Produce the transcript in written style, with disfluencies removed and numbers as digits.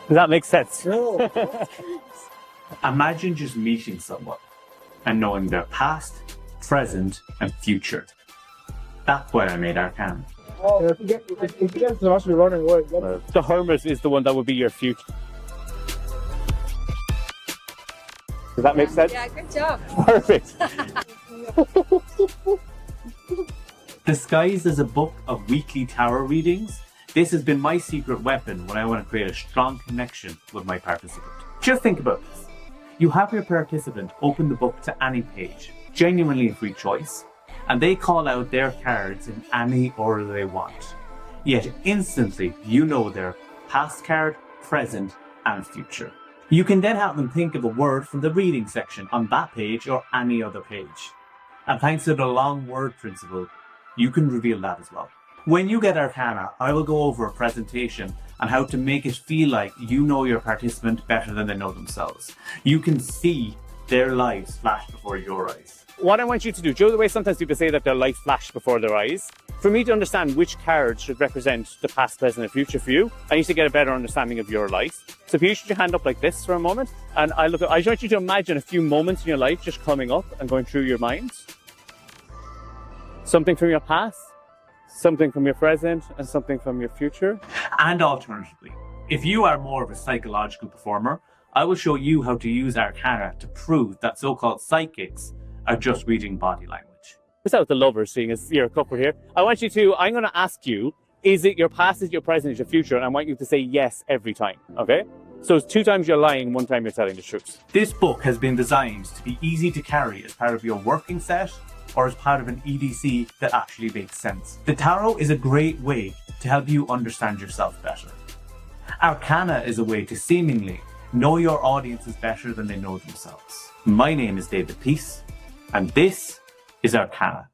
Does that make sense? No. Imagine just meeting someone and knowing their past, present, and future. That's why I made Arcana. Oh, if you get to us, we're running away. The Hermit is the one that would be your future. Does that make sense? Yeah, good job. Perfect. Disguised as a book of weekly tarot readings, this has been my secret weapon when I want to create a strong connection with my participant. Just think about this. You have your participant open the book to any page, genuinely a free choice, and they call out their cards in any order they want. Yet instantly, you know their past card, present, and future. You can then have them think of a word from the reading section on that page or any other page. And thanks to the long word principle, you can reveal that as well. When you get Arcana, I will go over a presentation on how to make it feel like you know your participant better than they know themselves. You can see their lives flash before your eyes. What I want you to do, Joe, the way sometimes people say that their life flashed before their eyes, for me to understand which cards should represent the past, present, and future for you, I need to get a better understanding of your life. So if you should your hand up like this for a moment, and I just want you to imagine a few moments in your life just coming up and going through your mind. Something from your past, something from your present, and something from your future. And alternatively, if you are more of a psychological performer, I will show you how to use Arcana to prove that so-called psychics are just reading body language. Without the lovers, seeing as you're a couple here, I'm going to ask you, is it your past, is it your present, is it your future? And I want you to say yes every time, okay? So it's 2 times you're lying, 1 time you're telling the truth. This book has been designed to be easy to carry as part of your working set or as part of an EDC that actually makes sense. The tarot is a great way to help you understand yourself better. Arcana is a way to seemingly know your audiences better than they know themselves. My name is David Peace, and this is Arcana.